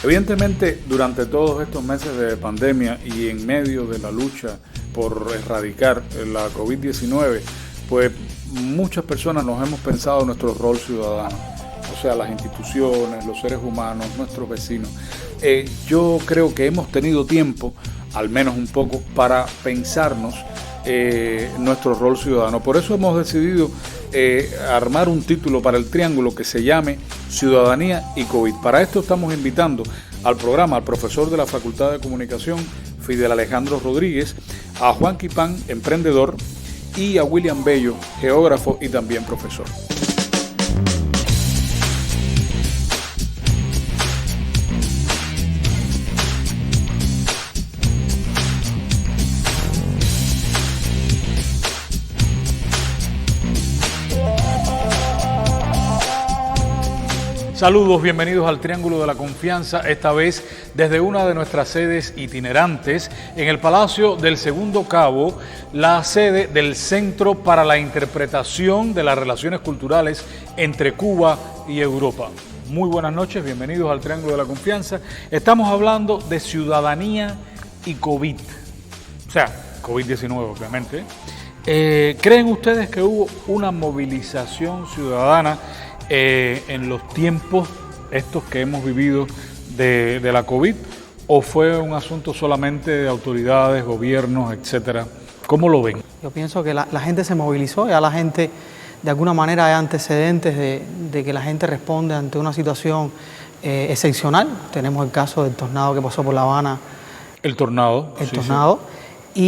Evidentemente, durante todos estos meses de pandemia y en medio de la lucha por erradicar la COVID-19, pues muchas personas nos hemos pensado en nuestro rol ciudadano, o sea, las instituciones, los seres humanos, nuestros vecinos. Yo creo que hemos tenido tiempo, al menos un poco, para pensarnos nuestro rol ciudadano. Por eso hemos decidido armar un título para el Triángulo que se llame Ciudadanía y COVID. Para esto estamos invitando al programa al profesor de la Facultad de Comunicación, Fidel Alejandro Rodríguez, a Juanqui Pan, emprendedor, y a William Bello, geógrafo y también profesor. Saludos, bienvenidos al Triángulo de la Confianza, esta vez desde una de nuestras sedes itinerantes en el Palacio del Segundo Cabo, la sede del Centro para la Interpretación de las Relaciones Culturales entre Cuba y Europa. Muy buenas noches, bienvenidos al Triángulo de la Confianza. Estamos hablando de ciudadanía y COVID, o sea, COVID-19 obviamente. ¿Creen ustedes que hubo una movilización ciudadana en los tiempos estos que hemos vivido de la COVID, o fue un asunto solamente de autoridades, gobiernos, etcétera? ¿Cómo lo ven? Yo pienso que la gente se movilizó, ya la gente de alguna manera hay antecedentes de que la gente responde ante una situación excepcional. Tenemos el caso del tornado que pasó por La Habana. El tornado. El tornado. Sí.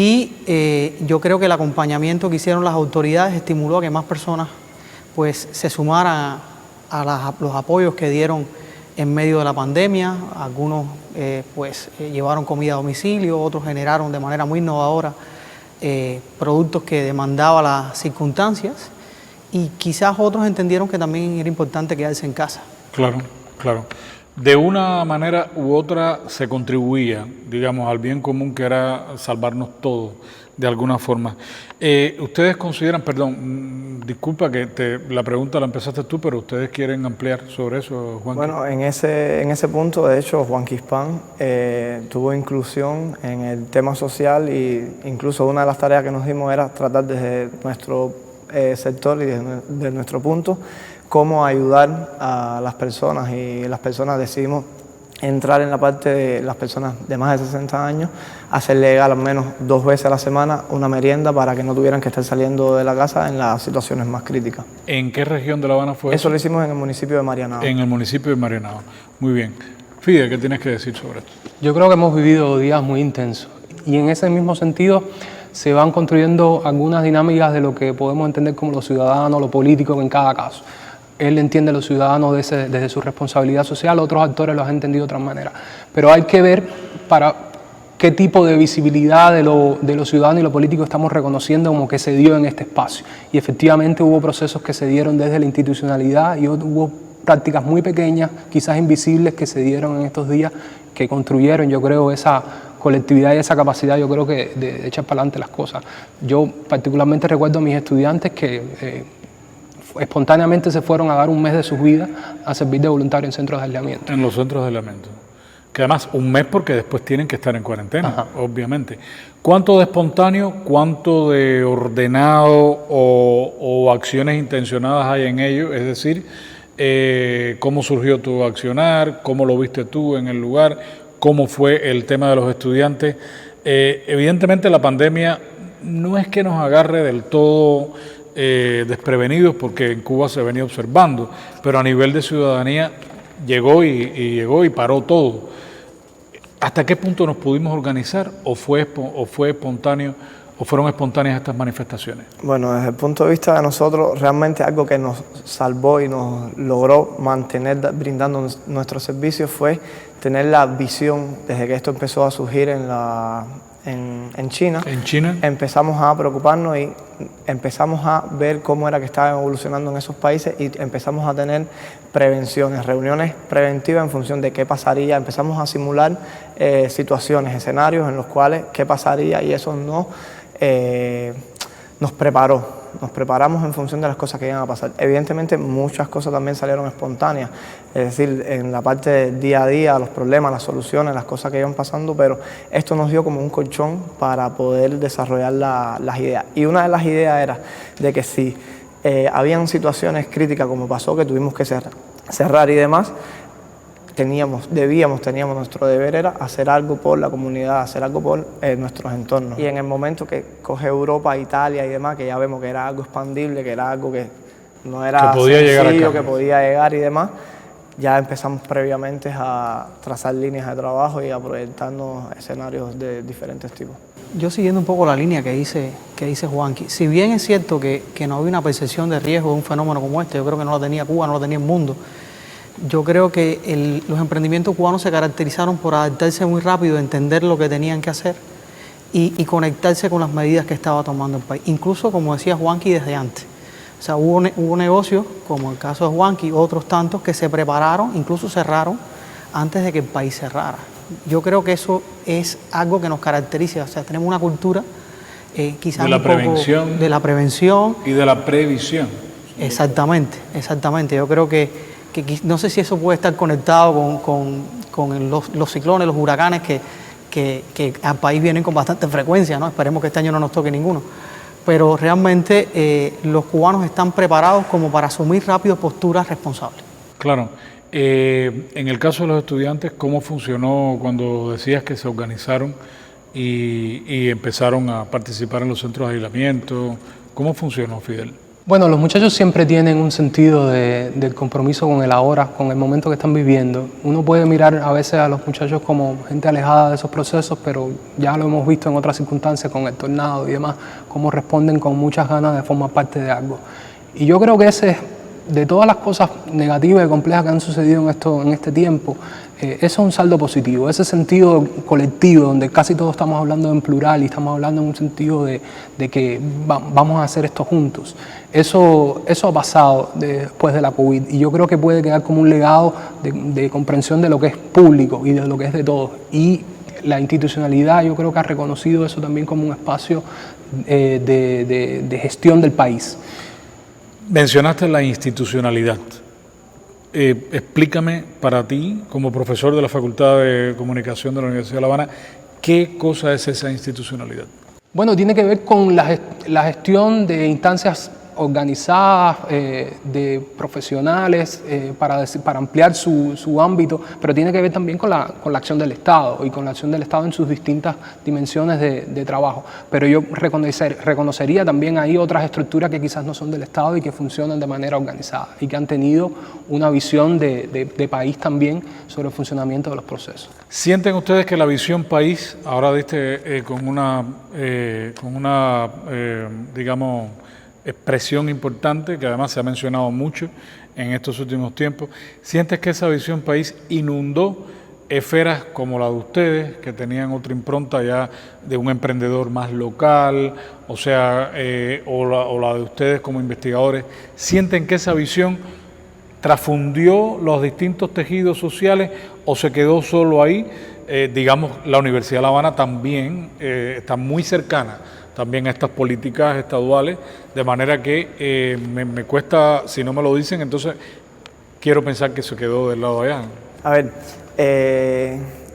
Y yo creo que el acompañamiento que hicieron las autoridades estimuló a que más personas pues se sumaran a los apoyos que dieron en medio de la pandemia. Algunos llevaron comida a domicilio, otros generaron de manera muy innovadora productos que demandaban las circunstancias, y quizás otros entendieron que también era importante quedarse en casa. Claro, claro. De una manera u otra se contribuía, digamos, al bien común, que era salvarnos todos de alguna forma. Ustedes consideran, perdón, disculpa que la pregunta la empezaste tú, pero ustedes quieren ampliar sobre eso, Juan. Bueno, en ese punto, de hecho, Juanqui Pan tuvo inclusión en el tema social, y incluso una de las tareas que nos dimos era tratar desde nuestro sector y desde nuestro punto cómo ayudar a las personas, y las personas decidimos entrar en la parte de las personas de más de 60 años, hacer legal al menos 2 veces a la semana una merienda para que no tuvieran que estar saliendo de la casa en las situaciones más críticas. ¿En qué región de La Habana fue eso? Eso lo hicimos en el municipio de Marianao. En el municipio de Marianao. Muy bien. Fide, ¿qué tienes que decir sobre esto? Yo creo que hemos vivido días muy intensos, y en ese mismo sentido se van construyendo algunas dinámicas de lo que podemos entender como lo ciudadano, lo político en cada caso. Él entiende a los ciudadanos desde su responsabilidad social, otros actores los han entendido de otra manera. Pero hay que ver para qué tipo de visibilidad de los ciudadanos y lo político estamos reconociendo como que se dio en este espacio. Y efectivamente hubo procesos que se dieron desde la institucionalidad, y hubo prácticas muy pequeñas, quizás invisibles, que se dieron en estos días, que construyeron, yo creo, esa colectividad y esa capacidad, yo creo, que de echar para adelante las cosas. Yo particularmente recuerdo a mis estudiantes que espontáneamente se fueron a dar un mes de sus vidas a servir de voluntario en centros de aislamiento. En los centros de aislamiento. Que además, un mes, porque después tienen que estar en cuarentena. Ajá. Obviamente. ¿Cuánto de espontáneo, cuánto de ordenado o acciones intencionadas hay en ello? Es decir, ¿cómo surgió tu accionar? ¿Cómo lo viste tú en el lugar? ¿Cómo fue el tema de los estudiantes? Evidentemente la pandemia no es que nos agarre del todo desprevenidos, porque en Cuba se venía observando, pero a nivel de ciudadanía llegó y paró todo. ¿Hasta qué punto nos pudimos organizar, o fue espontáneo, o fueron espontáneas estas manifestaciones? Bueno, desde el punto de vista de nosotros, realmente algo que nos salvó y nos logró mantener brindando nuestros servicios fue tener la visión desde que esto empezó a surgir en China. ¿En China? Empezamos a preocuparnos y empezamos a ver cómo era que estaban evolucionando en esos países, y empezamos a tener prevenciones, reuniones preventivas en función de qué pasaría. Empezamos a simular situaciones, escenarios en los cuales qué pasaría, y eso nos preparó. nos preparamos en función de las cosas que iban a pasar. Evidentemente muchas cosas también salieron espontáneas, es decir, en la parte del día a día, los problemas, las soluciones, las cosas que iban pasando, pero esto nos dio como un colchón para poder desarrollar las ideas. Y una de las ideas era de que si habían situaciones críticas como pasó, que tuvimos que cerrar y demás, teníamos nuestro deber era hacer algo por la comunidad, hacer algo por nuestros entornos. Y en el momento que coge Europa, Italia y demás, que ya vemos que era algo expandible, que era algo que no era que podía sencillo, llegar acá, que podía llegar y demás, ya empezamos previamente a trazar líneas de trabajo y a proyectarnos escenarios de diferentes tipos. Yo siguiendo un poco la línea que dice Juanqui, si bien es cierto que no había una percepción de riesgo de un fenómeno como este, yo creo que no lo tenía Cuba, no lo tenía el mundo. Yo creo que los emprendimientos cubanos se caracterizaron por adaptarse muy rápido, entender lo que tenían que hacer y conectarse con las medidas que estaba tomando el país. Incluso, como decía Juanqui, desde antes. O sea, hubo negocios, como el caso de Juanqui, otros tantos que se prepararon, incluso cerraron, antes de que el país cerrara. Yo creo que eso es algo que nos caracteriza. O sea, tenemos una cultura quizás de la prevención y de la previsión. Exactamente. Yo creo que no sé si eso puede estar conectado con los ciclones, los huracanes que al país vienen con bastante frecuencia, ¿no? Esperemos que este año no nos toque ninguno. Pero realmente los cubanos están preparados como para asumir rápido posturas responsables. Claro. En el caso de los estudiantes, ¿cómo funcionó cuando decías que se organizaron y empezaron a participar en los centros de aislamiento? ¿Cómo funcionó, Fidel? Bueno, los muchachos siempre tienen un sentido del compromiso con el ahora, con el momento que están viviendo. Uno puede mirar a veces a los muchachos como gente alejada de esos procesos, pero ya lo hemos visto en otras circunstancias, con el tornado y demás, cómo responden con muchas ganas de formar parte de algo. Y yo creo que de todas las cosas negativas y complejas que han sucedido en este tiempo, eso es un saldo positivo, ese sentido colectivo donde casi todos estamos hablando en plural y estamos hablando en un sentido de que vamos a hacer esto juntos. Eso ha pasado después de la COVID y yo creo que puede quedar como un legado de comprensión de lo que es público y de lo que es de todos. Y la institucionalidad yo creo que ha reconocido eso también como un espacio de gestión del país. Mencionaste la institucionalidad. Explícame para ti, como profesor de la Facultad de Comunicación de la Universidad de La Habana, ¿qué cosa es esa institucionalidad? Bueno, tiene que ver con la gestión de instancias organizadas, de profesionales, para ampliar su ámbito, pero tiene que ver también con la acción del Estado y con la acción del Estado en sus distintas dimensiones de trabajo. Pero yo reconocería también ahí otras estructuras que quizás no son del Estado y que funcionan de manera organizada y que han tenido una visión de país también sobre el funcionamiento de los procesos. ¿Sienten ustedes que la visión país, ahora diste con una digamos, expresión importante, que además se ha mencionado mucho en estos últimos tiempos, sientes que esa visión país inundó esferas como la de ustedes, que tenían otra impronta ya de un emprendedor más local, o sea, o la de ustedes como investigadores? ¿Sienten que esa visión trasfundió los distintos tejidos sociales o se quedó solo ahí? Digamos, la Universidad de La Habana también está muy cercana también a estas políticas estaduales, de manera que me cuesta, si no me lo dicen, entonces quiero pensar que se quedó del lado de allá. A ver,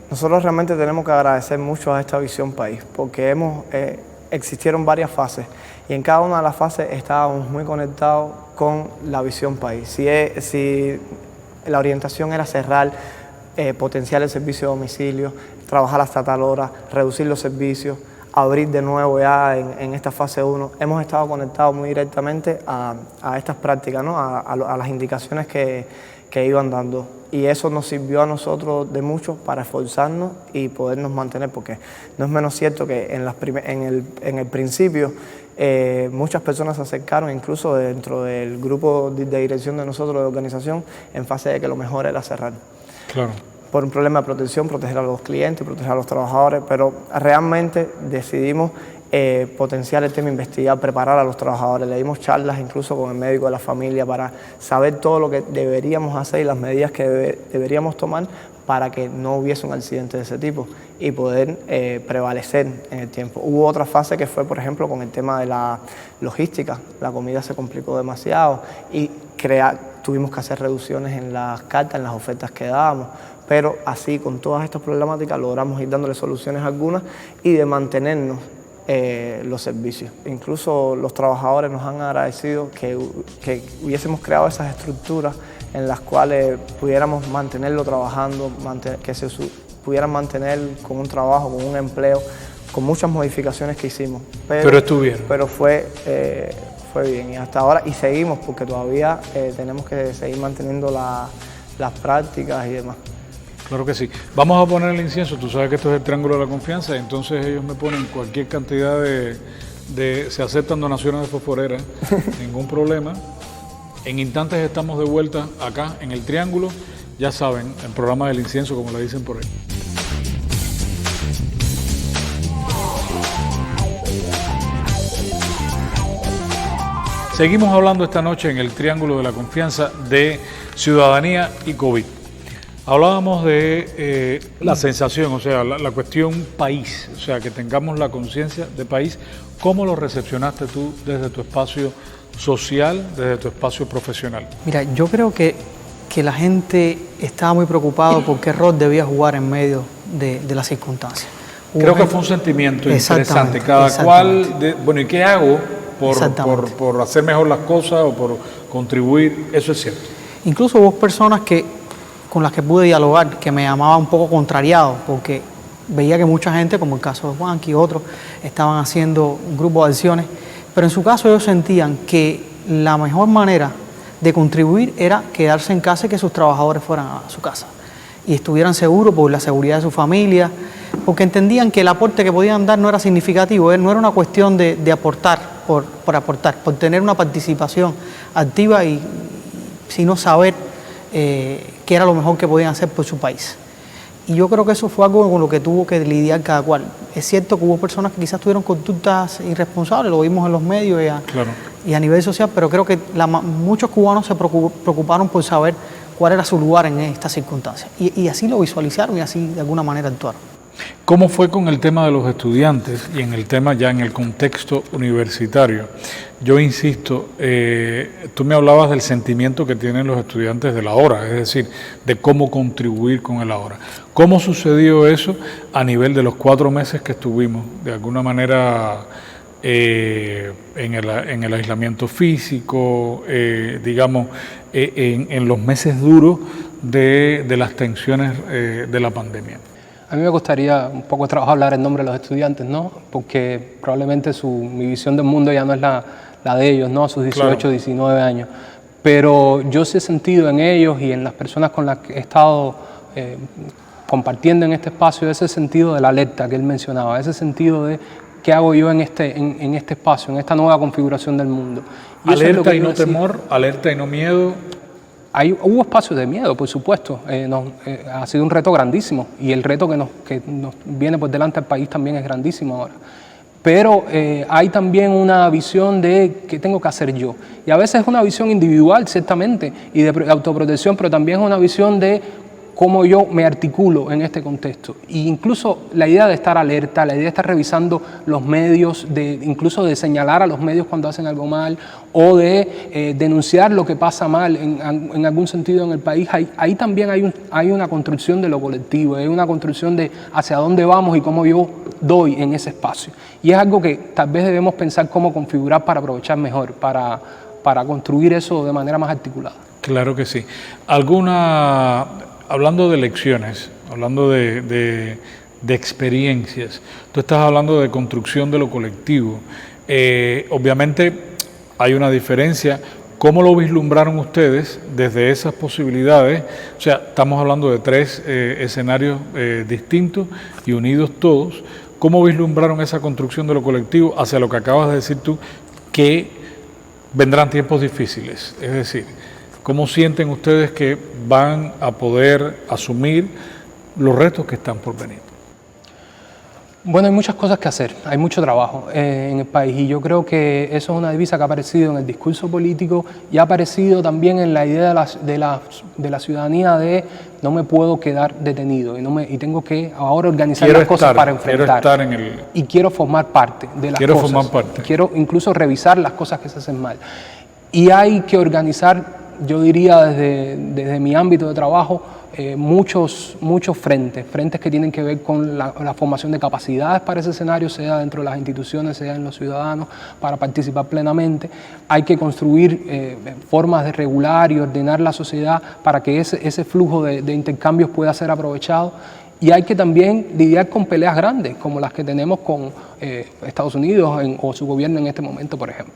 nosotros realmente tenemos que agradecer mucho a esta visión país, porque existieron varias fases y en cada una de las fases estábamos muy conectados con la visión país. Si la orientación era cerrar, potenciar el servicio de domicilio, trabajar hasta tal hora, reducir los servicios, abrir de nuevo ya en esta fase 1, hemos estado conectados muy directamente a estas prácticas, ¿no? a las indicaciones que iban dando. Y eso nos sirvió a nosotros de mucho para esforzarnos y podernos mantener, porque no es menos cierto que en el principio muchas personas se acercaron, incluso dentro del grupo de dirección de nosotros de organización, en fase de que lo mejor era cerrar. Claro. Por un problema de protección, proteger a los clientes, proteger a los trabajadores, pero realmente decidimos potenciar el tema, investigar, preparar a los trabajadores. Le dimos charlas incluso con el médico de la familia para saber todo lo que deberíamos hacer y las medidas que deberíamos tomar para que no hubiese un accidente de ese tipo y poder prevalecer en el tiempo. Hubo otra fase que fue, por ejemplo, con el tema de la logística. La comida se complicó demasiado y tuvimos que hacer reducciones en las cartas, en las ofertas que dábamos, pero así con todas estas problemáticas logramos ir dándole soluciones a algunas y de mantenernos los servicios. Incluso los trabajadores nos han agradecido que hubiésemos creado esas estructuras en las cuales pudiéramos mantenerlo trabajando, que se pudieran mantener con un trabajo, con un empleo, con muchas modificaciones que hicimos. Pero estuvieron. Pero fue bien y hasta ahora, y seguimos porque todavía tenemos que seguir manteniendo las prácticas y demás. Claro que sí. Vamos a poner el incienso. Tú sabes que esto es el Triángulo de la Confianza, entonces ellos me ponen cualquier cantidad se aceptan donaciones de fosforera, ningún problema. En instantes estamos de vuelta acá en el Triángulo, ya saben, el programa del incienso, como le dicen por ahí. Seguimos hablando esta noche en el Triángulo de la Confianza de ciudadanía y COVID. Hablábamos de la sensación, o sea, la cuestión país, o sea, que tengamos la conciencia de país. ¿Cómo lo recepcionaste tú desde tu espacio social, desde tu espacio profesional? Mira, yo creo que la gente estaba muy preocupada por qué rol debía jugar en medio de las circunstancias. Creo que fue un sentimiento interesante. Cada cual, bueno, ¿y qué hago por hacer mejor las cosas o por contribuir? Eso es cierto. Incluso hubo personas con las que pude dialogar, que me llamaba un poco contrariado, porque veía que mucha gente, como el caso de Juanqui y otros, estaban haciendo un grupo de acciones, pero en su caso ellos sentían que la mejor manera de contribuir era quedarse en casa y que sus trabajadores fueran a su casa y estuvieran seguros por la seguridad de su familia, porque entendían que el aporte que podían dar no era significativo, no era una cuestión de aportar por aportar, por tener una participación activa y sino saber qué era lo mejor que podían hacer por su país. Y yo creo que eso fue algo con lo que tuvo que lidiar cada cual. Es cierto que hubo personas que quizás tuvieron conductas irresponsables, lo vimos en los medios y a nivel social, pero creo que muchos cubanos se preocuparon por saber cuál era su lugar en estas circunstancias. Y así lo visualizaron y así de alguna manera actuaron. ¿Cómo fue con el tema de los estudiantes y en el tema ya en el contexto universitario? Yo insisto, tú me hablabas del sentimiento que tienen los estudiantes de la hora, es decir, de cómo contribuir con el ahora. ¿Cómo sucedió eso a nivel de los 4 meses que estuvimos, de alguna manera, en el aislamiento físico, digamos, en los meses duros de las tensiones de la pandemia? A mí me gustaría un poco hablar en nombre de los estudiantes, ¿no? Porque probablemente mi visión del mundo ya no es la de ellos, ¿no? A sus 18, claro, 19 años. Pero yo sí he sentido en ellos y en las personas con las que he estado compartiendo en este espacio ese sentido de la alerta que él mencionaba, ese sentido de qué hago yo en este espacio, en esta nueva configuración del mundo. Y alerta y no temor, alerta y no miedo. Hubo espacios de miedo, por supuesto. Ha sido un reto grandísimo y el reto que nos viene por delante al país también es grandísimo ahora. Pero hay también una visión de qué tengo que hacer yo. Y a veces es una visión individual, ciertamente, y de autoprotección, pero también es una visión de cómo yo me articulo en este contexto. E incluso la idea de estar alerta, la idea de estar revisando los medios, incluso de señalar a los medios cuando hacen algo mal o de denunciar lo que pasa mal en algún sentido en el país. Ahí también hay una construcción de lo colectivo, hay una construcción de hacia dónde vamos y cómo yo doy en ese espacio. Y es algo que tal vez debemos pensar cómo configurar para aprovechar mejor, para construir eso de manera más articulada. Claro que sí. Hablando de lecciones, hablando de experiencias, tú estás hablando de construcción de lo colectivo. Obviamente hay una diferencia. ¿Cómo lo vislumbraron ustedes desde esas posibilidades? O sea, estamos hablando de 3 escenarios distintos y unidos todos. ¿Cómo vislumbraron esa construcción de lo colectivo hacia lo que acabas de decir tú, que vendrán tiempos difíciles? Es decir, ¿cómo sienten ustedes que van a poder asumir los retos que están por venir? Bueno, hay muchas cosas que hacer, hay mucho trabajo en el país y yo creo que eso es una divisa que ha aparecido en el discurso político y ha aparecido también en la idea de la ciudadanía de no me puedo quedar detenido y tengo que ahora organizar las cosas para enfrentar. Y quiero formar parte de las cosas. Quiero incluso revisar las cosas que se hacen mal. Y hay que organizar, yo diría desde mi ámbito de trabajo, muchos frentes que tienen que ver con la formación de capacidades para ese escenario, sea dentro de las instituciones, sea en los ciudadanos, para participar plenamente. Hay que construir formas de regular y ordenar la sociedad para que ese flujo de intercambios pueda ser aprovechado. Y hay que también lidiar con peleas grandes, como las que tenemos con Estados Unidos o su gobierno en este momento, por ejemplo.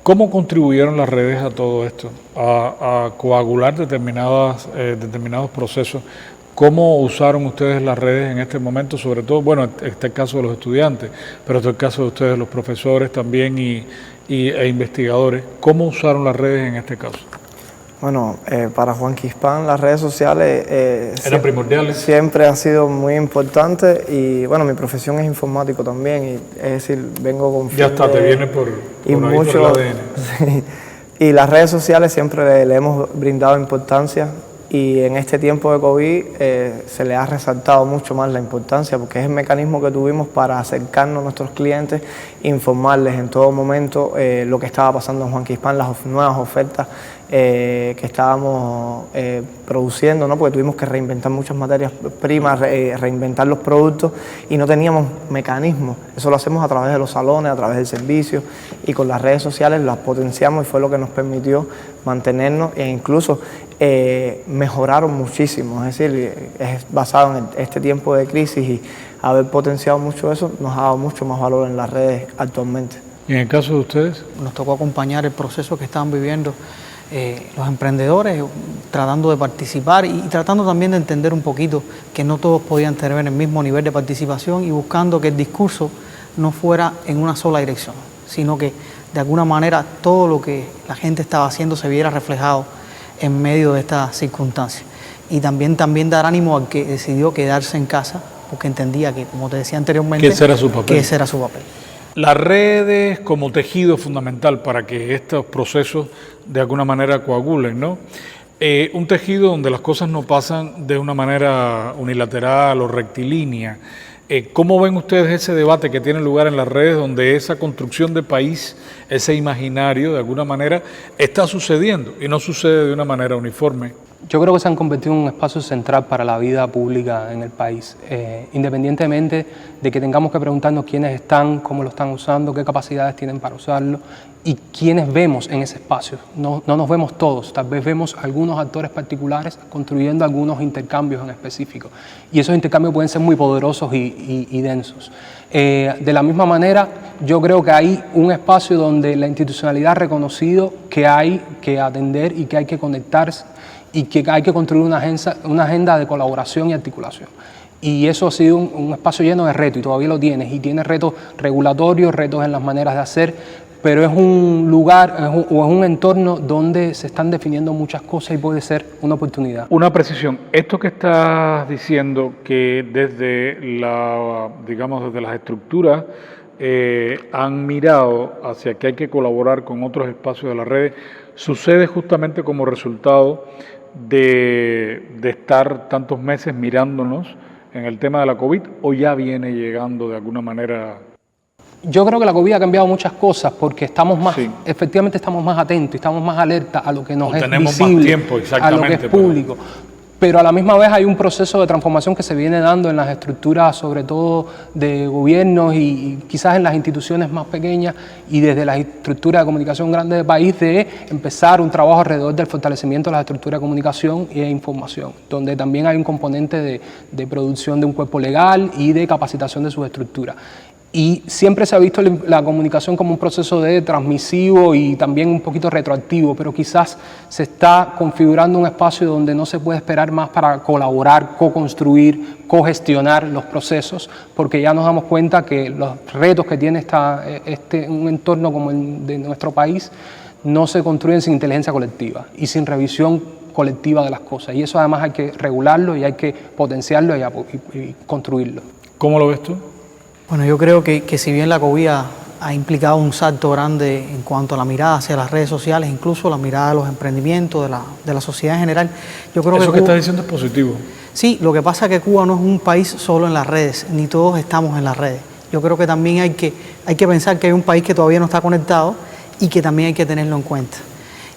¿Cómo contribuyeron las redes a todo esto, a coagular determinados procesos? ¿Cómo usaron ustedes las redes en este momento? Sobre todo, bueno, este es el caso de los estudiantes, pero este es el caso de ustedes, los profesores también e investigadores. ¿Cómo usaron las redes en este caso? Bueno, para Juan Quispán las redes sociales ¿eran primordiales? Siempre ha sido muy importante y bueno, mi profesión es informático también, y, es decir, vengo con... Ya está, te viene por el ADN. Sí, y las redes sociales siempre le hemos brindado importancia y en este tiempo de COVID se le ha resaltado mucho más la importancia porque es el mecanismo que tuvimos para acercarnos a nuestros clientes, informarles en todo momento lo que estaba pasando en Juan Quispán, las nuevas ofertas que estábamos produciendo, ¿no? Porque tuvimos que reinventar muchas materias primas, reinventar los productos y no teníamos mecanismos. Eso lo hacemos a través de los salones, a través del servicio y con las redes sociales las potenciamos y fue lo que nos permitió mantenernos e incluso mejoraron muchísimo. Es decir, es basado en este tiempo de crisis y haber potenciado mucho eso nos ha dado mucho más valor en las redes actualmente. ¿Y en el caso de ustedes? Nos tocó acompañar el proceso que estaban viviendo los emprendedores, tratando de participar y tratando también de entender un poquito que no todos podían tener el mismo nivel de participación y buscando que el discurso no fuera en una sola dirección, sino que de alguna manera todo lo que la gente estaba haciendo se viera reflejado en medio de estas circunstancias. Y también dar ánimo al que decidió quedarse en casa, porque entendía que, como te decía anteriormente, que ese era su papel. Las redes como tejido fundamental para que estos procesos de alguna manera coagulen, ¿no? Un tejido donde las cosas no pasan de una manera unilateral o rectilínea. ¿Cómo ven ustedes ese debate que tiene lugar en las redes donde esa construcción de país, ese imaginario de alguna manera está sucediendo y no sucede de una manera uniforme? Yo creo que se han convertido en un espacio central para la vida pública en el país, independientemente de que tengamos que preguntarnos quiénes están, cómo lo están usando, qué capacidades tienen para usarlo y quiénes vemos en ese espacio. No nos vemos todos, tal vez vemos algunos actores particulares construyendo algunos intercambios en específico y esos intercambios pueden ser muy poderosos y densos. De la misma manera, yo creo que hay un espacio donde la institucionalidad ha reconocido que hay que atender y que hay que conectarse y que hay que construir una agenda de colaboración y articulación. Y eso ha sido un espacio lleno de retos, y todavía lo tienes, y tiene retos regulatorios, retos en las maneras de hacer, pero es un lugar o es un entorno donde se están definiendo muchas cosas y puede ser una oportunidad. Una precisión, esto que estás diciendo, que desde desde las estructuras han mirado hacia que hay que colaborar con otros espacios de las redes, sucede justamente como resultado de estar tantos meses mirándonos en el tema de la COVID, o ya viene llegando de alguna manera? Yo creo que la COVID ha cambiado muchas cosas porque estamos más, efectivamente estamos más atentos, estamos más alertas a lo que nos es visible, más tiempo, a lo que es público. Pero a la misma vez hay un proceso de transformación que se viene dando en las estructuras, sobre todo de gobiernos y quizás en las instituciones más pequeñas y desde las estructuras de comunicación grandes del país, de empezar un trabajo alrededor del fortalecimiento de las estructuras de comunicación e información, donde también hay un componente de producción de un cuerpo legal y de capacitación de sus estructuras. Y siempre se ha visto la comunicación como un proceso de transmisivo y también un poquito retroactivo, pero quizás se está configurando un espacio donde no se puede esperar más para colaborar, co-construir, co-gestionar los procesos, porque ya nos damos cuenta que los retos que tiene un entorno como el de nuestro país no se construyen sin inteligencia colectiva y sin revisión colectiva de las cosas. Y eso además hay que regularlo y hay que potenciarlo y construirlo. ¿Cómo lo ves tú? Bueno, yo creo que si bien la COVID ha implicado un salto grande en cuanto a la mirada hacia las redes sociales, incluso la mirada de los emprendimientos, de la sociedad en general, yo creo Eso que que estás diciendo es positivo. Sí, lo que pasa es que Cuba no es un país solo en las redes, ni todos estamos en las redes. Yo creo que también hay que pensar que hay un país que todavía no está conectado y que también hay que tenerlo en cuenta.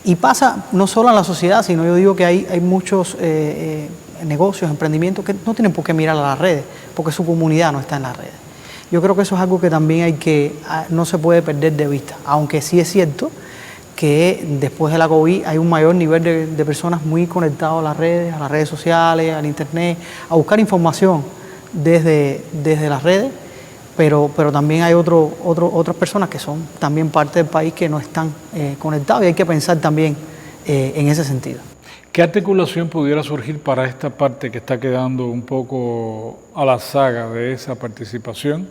Y pasa no solo en la sociedad, sino yo digo que hay muchos negocios, emprendimientos que no tienen por qué mirar a las redes, porque su comunidad no está en las redes. Yo creo que eso es algo que también no se puede perder de vista, aunque sí es cierto que después de la COVID hay un mayor nivel de personas muy conectadas a las redes sociales, al internet, a buscar información desde las redes, pero también hay otras personas que son también parte del país que no están conectados y hay que pensar también en ese sentido. ¿Qué articulación pudiera surgir para esta parte que está quedando un poco a la saga de esa participación?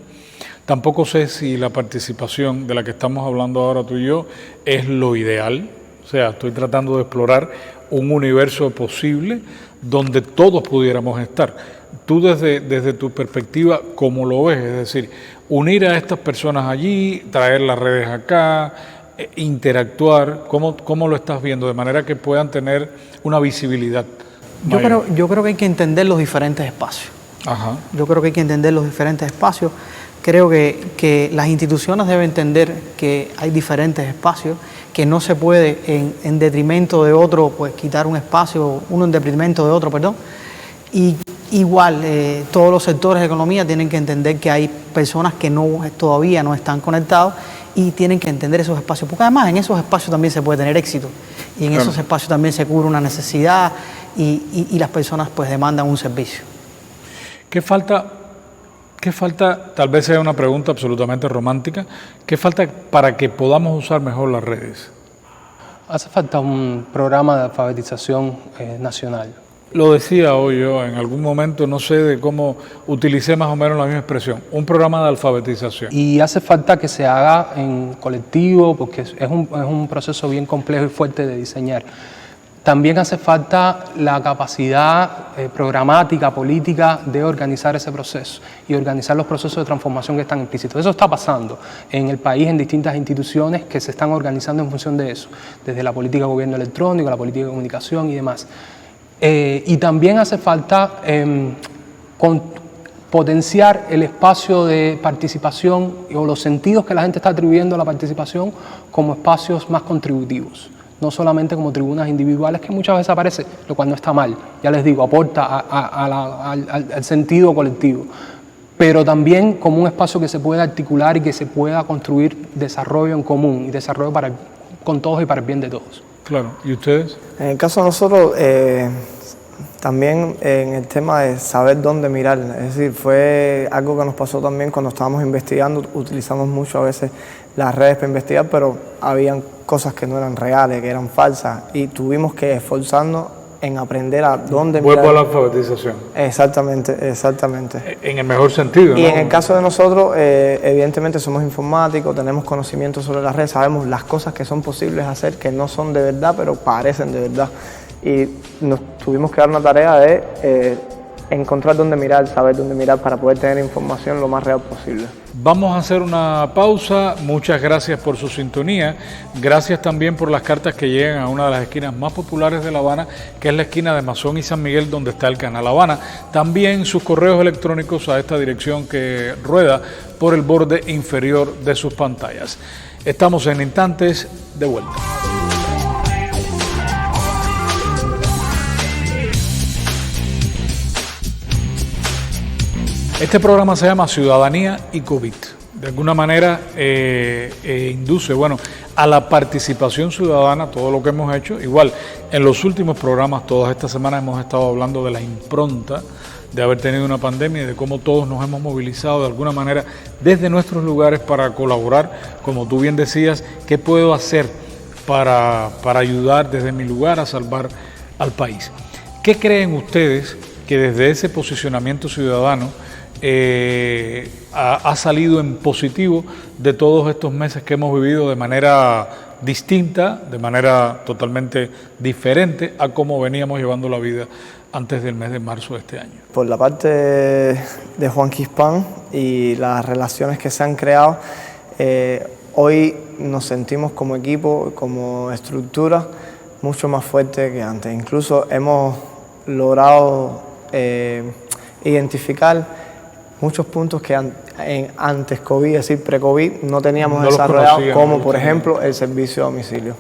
Tampoco sé si la participación de la que estamos hablando ahora tú y yo es lo ideal. O sea, estoy tratando de explorar un universo posible donde todos pudiéramos estar. Tú desde tu perspectiva, ¿cómo lo ves? Es decir, unir a estas personas allí, traer las redes acá, interactuar, ¿cómo lo estás viendo? De manera que puedan tener una visibilidad mayor. Yo creo que hay que entender los diferentes espacios. Ajá. Yo creo que hay que entender los diferentes espacios. Creo que las instituciones deben entender que hay diferentes espacios, que no se puede en detrimento de otro, pues quitar un espacio, uno en detrimento de otro, perdón. Y igual, todos los sectores de economía tienen que entender que hay personas que todavía no están conectados y tienen que entender esos espacios, porque además en esos espacios también se puede tener éxito y en esos espacios también se cubre una necesidad y las personas pues demandan un servicio. ¿Qué falta? Tal vez sea una pregunta absolutamente romántica. ¿Qué falta para que podamos usar mejor las redes? Hace falta un programa de alfabetización nacional. Lo decía hoy yo en algún momento, no sé de cómo utilicé más o menos la misma expresión, un programa de alfabetización. Y hace falta que se haga en colectivo, porque es un proceso bien complejo y fuerte de diseñar. También hace falta la capacidad programática, política de organizar ese proceso y organizar los procesos de transformación que están implícitos. Eso está pasando en el país, en distintas instituciones que se están organizando en función de eso, desde la política de gobierno electrónico, la política de comunicación y demás. Y también hace falta potenciar el espacio de participación o los sentidos que la gente está atribuyendo a la participación como espacios más contributivos, no solamente como tribunas individuales que muchas veces aparece, lo cual no está mal, ya les digo, aporta al sentido colectivo, pero también como un espacio que se pueda articular y que se pueda construir desarrollo en común y desarrollo con todos y para el bien de todos. Claro, ¿y ustedes? En el caso de nosotros, también en el tema de saber dónde mirar, es decir, fue algo que nos pasó también cuando estábamos investigando, utilizamos mucho a veces las redes para investigar, pero habían cosas que no eran reales, que eran falsas, y tuvimos que esforzarnos en aprender a dónde mirar. Vuelvo a la alfabetización. Exactamente. En el mejor sentido, ¿no? Y en el caso de nosotros, evidentemente somos informáticos, tenemos conocimiento sobre las redes, sabemos las cosas que son posibles hacer, que no son de verdad, pero parecen de verdad. Y nos tuvimos que dar una tarea de encontrar dónde mirar, saber dónde mirar para poder tener información lo más real posible. Vamos a hacer una pausa. Muchas gracias por su sintonía. Gracias también por las cartas que llegan a una de las esquinas más populares de La Habana, que es la esquina de Masón y San Miguel, donde está el Canal Habana. También sus correos electrónicos a esta dirección que rueda por el borde inferior de sus pantallas. Estamos en instantes de vuelta. Este programa se llama Ciudadanía y COVID. De alguna manera induce, a la participación ciudadana todo lo que hemos hecho. Igual, en los últimos programas, todas estas semanas hemos estado hablando de la impronta de haber tenido una pandemia y de cómo todos nos hemos movilizado de alguna manera desde nuestros lugares para colaborar. Como tú bien decías, ¿qué puedo hacer para ayudar desde mi lugar a salvar al país? ¿Qué creen ustedes que desde ese posicionamiento ciudadano ha salido en positivo de todos estos meses que hemos vivido de manera distinta, de manera totalmente diferente a cómo veníamos llevando la vida antes del mes de marzo de este año. Por la parte de Juan Quispán y las relaciones que se han creado, hoy nos sentimos como equipo, como estructura, mucho más fuerte que antes. Incluso hemos logrado identificar muchos puntos que antes COVID, es decir, pre-COVID, no teníamos desarrollado, como por ejemplo el servicio a domicilio.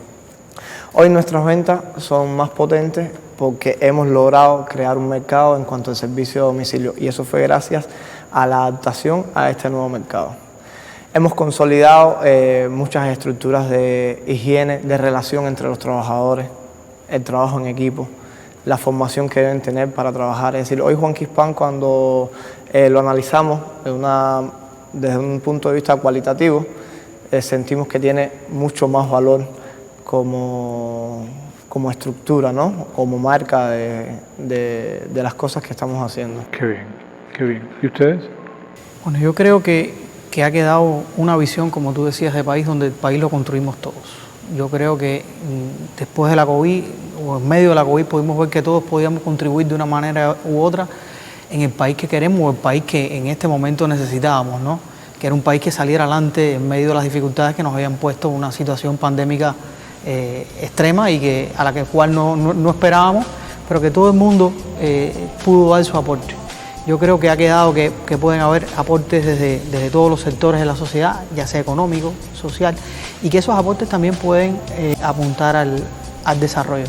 Hoy nuestras ventas son más potentes porque hemos logrado crear un mercado en cuanto al servicio a domicilio, y eso fue gracias a la adaptación a este nuevo mercado. Hemos consolidado muchas estructuras de higiene, de relación entre los trabajadores, el trabajo en equipo, la formación que deben tener para trabajar. Es decir, hoy Juan Quispán, cuando lo analizamos desde un punto de vista cualitativo, sentimos que tiene mucho más valor como estructura, ¿no? Como marca de las cosas que estamos haciendo. Qué bien, qué bien. ¿Y ustedes? Bueno, yo creo que ha quedado una visión, como tú decías, de país donde el país lo construimos todos. Yo creo que después de la COVID o en medio de la COVID pudimos ver que todos podíamos contribuir de una manera u otra en el país que queremos o el país que en este momento necesitábamos, ¿no? Que era un país que saliera adelante en medio de las dificultades que nos habían puesto una situación pandémica extrema y a la cual no esperábamos, pero que todo el mundo pudo dar su aporte. Yo creo que ha quedado que pueden haber aportes desde todos los sectores de la sociedad, ya sea económico, social, y que esos aportes también pueden apuntar al desarrollo.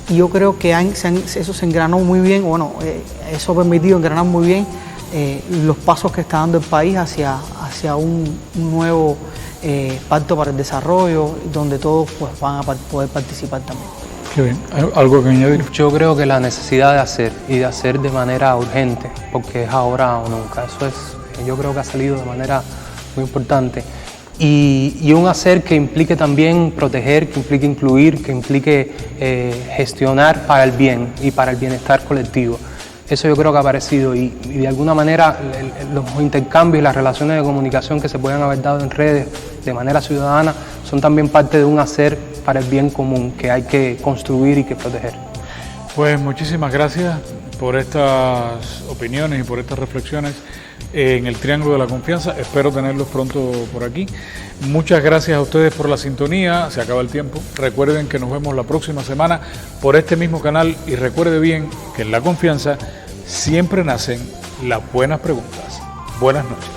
Y yo creo que eso se engranó muy bien, bueno, eso ha permitido engranar muy bien los pasos que está dando el país hacia un nuevo pacto para el desarrollo, donde todos pues, van a poder participar también. Qué bien. ¿Algo que añadir? Yo creo que la necesidad de hacer y de hacer de manera urgente, porque es ahora o nunca, yo creo que ha salido de manera muy importante. Y un hacer que implique también proteger, que implique incluir, que implique gestionar para el bien y para el bienestar colectivo. Eso yo creo que ha aparecido y de alguna manera los intercambios y las relaciones de comunicación que se pueden haber dado en redes de manera ciudadana son también parte de un hacer para el bien común que hay que construir y que proteger. Pues muchísimas gracias por estas opiniones y por estas reflexiones en el Triángulo de la Confianza. Espero tenerlos pronto por aquí. Muchas gracias a ustedes por la sintonía. Se acaba el tiempo. Recuerden que nos vemos la próxima semana por este mismo canal y recuerde bien que en La Confianza siempre nacen las buenas preguntas. Buenas noches.